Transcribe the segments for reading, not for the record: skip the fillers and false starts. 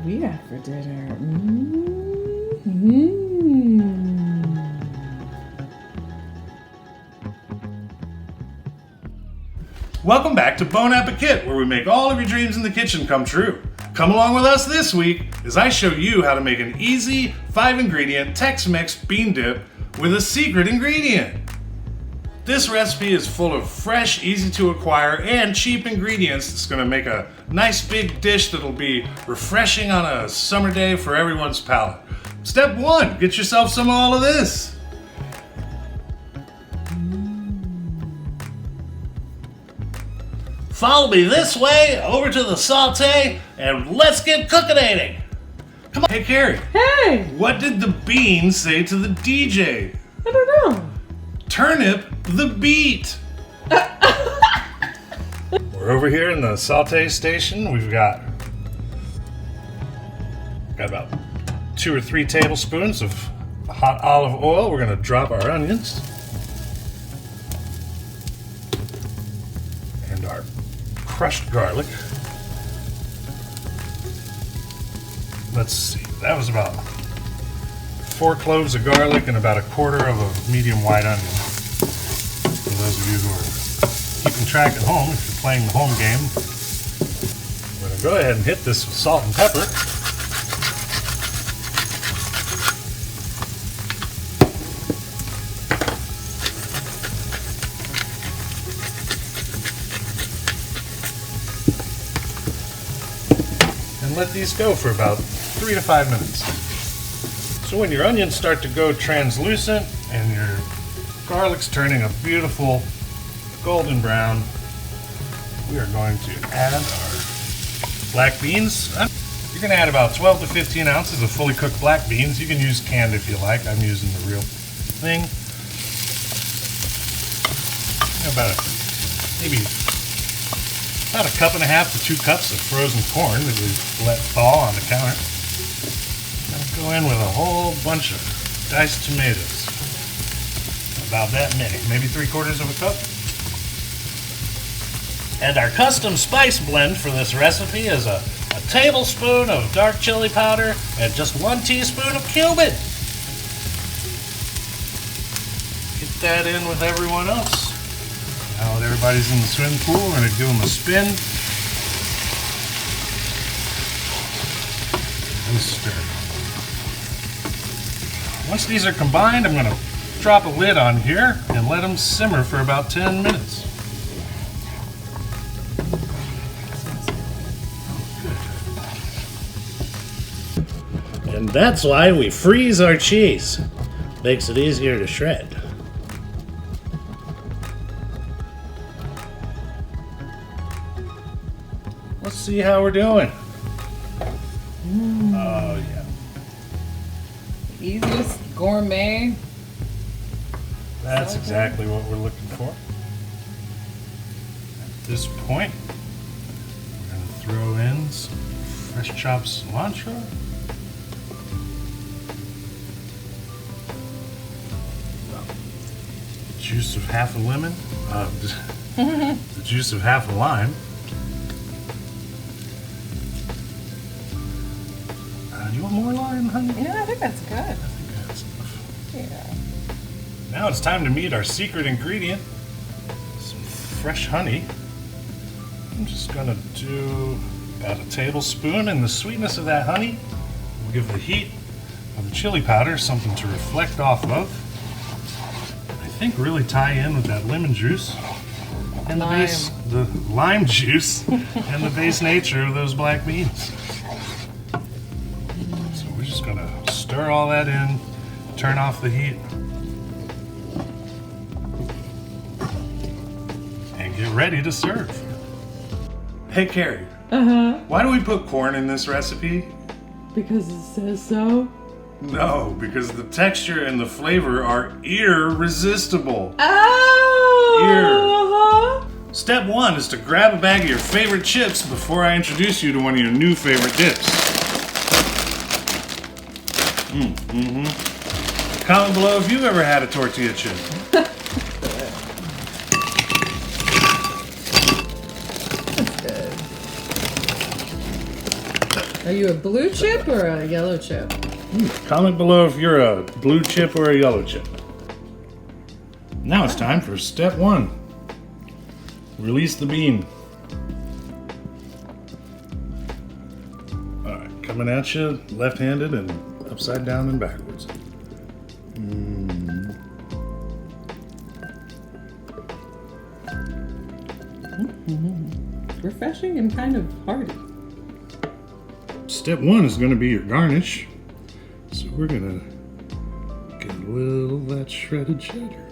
we have for dinner? Welcome back to Bon Appetit, where we make all of your dreams in the kitchen come true. Come along with us this week as I show you how to make an easy 5-ingredient Tex-Mex bean dip with a secret ingredient. This recipe is full of fresh, easy to acquire, and cheap ingredients that's going to make a nice big dish that'll be refreshing on a summer day for everyone's palate. Step 1, get yourself some of all of this. Follow me this way, over to the saute, and let's get cookinating. Come on. Hey, Carrie. Hey! What did the bean say to the DJ? I don't know. Turnip the beat. We're over here in the saute station. We've got about 2 or 3 tablespoons of hot olive oil. We're going to drop our onions and our crushed garlic. Let's see, that was about 4 cloves of garlic and about 1/4 of a medium white onion. For those of you who are keeping track at home, if you're playing the home game, we're going to go ahead and hit this with salt and pepper. And let these go for about 3 to 5 minutes. So when your onions start to go translucent and your garlic's turning a beautiful golden brown, we are going to add our black beans. You're going to add about 12 to 15 ounces of fully cooked black beans. You can use canned if you like. I'm using the real thing. Maybe about 1.5 cups to 2 cups of frozen corn that we let thaw on the counter. Go in with a whole bunch of diced tomatoes. About that many, maybe 3/4 of a cup. And our custom spice blend for this recipe is a tablespoon of dark chili powder and just 1 teaspoon of cumin. Get that in with everyone else. Now that everybody's in the swimming pool, we're going to give them a spin and stir. Once these are combined, I'm going to drop a lid on here and let them simmer for about 10 minutes. Good. And that's why we freeze our cheese. Makes it easier to shred. Let's see how we're doing. Oh, yeah. Easiest gourmet. That's exactly what we're looking for. At this point, we're going to throw in some fresh chopped cilantro. The juice of half a lemon. The juice of half a lime. You want more lime, honey? Yeah, I think that's good. I think that's enough. Yeah. Now it's time to meet our secret ingredient, some fresh honey. I'm just going to do about 1 tablespoon, and the sweetness of that honey will give the heat of the chili powder something to reflect off of. I think really tie in with that lemon juice and the lime juice and the base nature of those black beans. So we're just going to stir all that in, turn off the heat, get ready to serve. Hey, Carrie. Why do we put corn in this recipe? Because it says so? No, because the texture and the flavor are irresistible. Oh! Step 1 is to grab a bag of your favorite chips before I introduce you to one of your new favorite dips. Comment below if you've ever had a tortilla chip. Are you a blue chip or a yellow chip? Comment below if you're a blue chip or a yellow chip. Now it's time for step 1. Release the bean. Alright, coming at you left-handed and upside down and backwards. Refreshing and kind of hearty. Step 1 is going to be your garnish. So we're going to get a little of that shredded cheddar.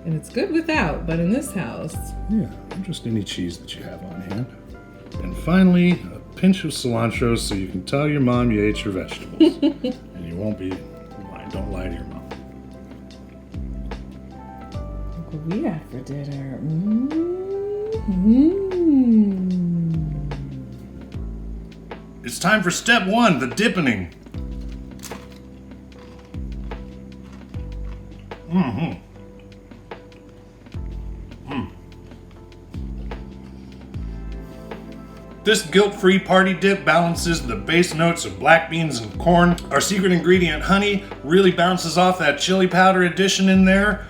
And it's good without, but in this house. Yeah, just any cheese that you have on hand. And finally, a pinch of cilantro so you can tell your mom you ate your vegetables. And you won't be lying. Don't lie to your mom. Look what we had for dinner. It's time for step 1, the dipping. This guilt-free party dip balances the base notes of black beans and corn. Our secret ingredient, honey, really bounces off that chili powder addition in there.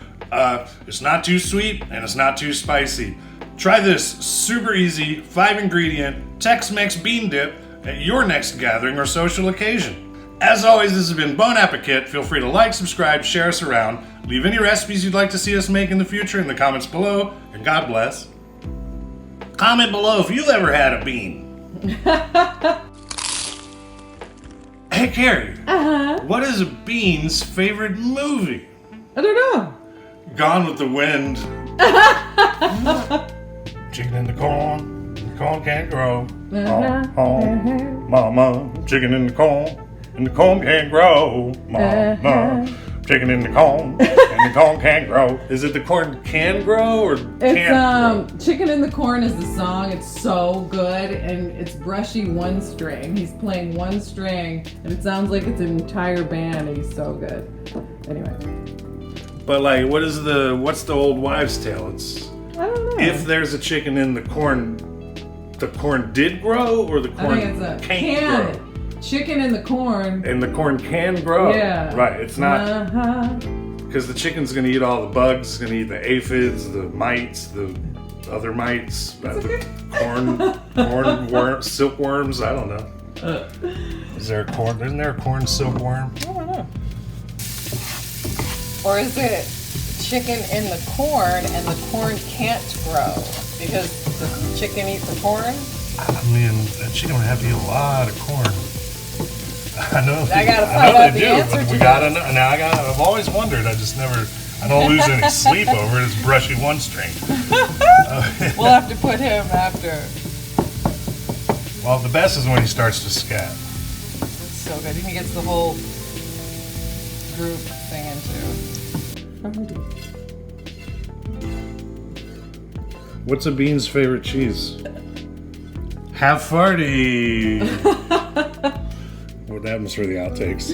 It's not too sweet and it's not too spicy. Try this super easy 5-ingredient Tex-Mex bean dip at your next gathering or social occasion. As always, this has been Bon Appetit. Feel free to like, subscribe, share us around. Leave any recipes you'd like to see us make in the future in the comments below, and God bless. Comment below if you've ever had a bean. Hey, Carrie. What is a bean's favorite movie? I don't know. Gone with the Wind. Chicken in the corn can't grow. Mama, chicken in the corn can't grow. Mama, chicken in the corn can't grow. Is it the corn can grow or can't grow? Chicken in the Corn is the song. It's so good, and it's brushy one string. He's playing one string, and it sounds like it's an entire band, and he's so good. Anyway. But like, what's the old wives' tale? It's I don't know. if there's a chicken in the corn did grow, or the corn I think it's a can't grow. Chicken in the corn. And the corn can grow. Yeah. Right. It's not because the chicken's gonna eat all the bugs. It's gonna eat the aphids, the mites, the other mites, the corn silkworms. I don't know. Isn't there a corn silkworm? I don't know. Or is it chicken in the corn and the corn can't grow because the chicken eats the corn? I mean, that chicken would have to eat a lot of corn. I know. I gotta find out the answer to gotta know. Now I've always wondered. I don't lose any sleep over it. It's brushy one string. We'll have to put him after. Well, the best is when he starts to scat. It's so good. He gets the whole group singing too. What's a bean's favorite cheese? Have farty. Well, that was for the outtakes.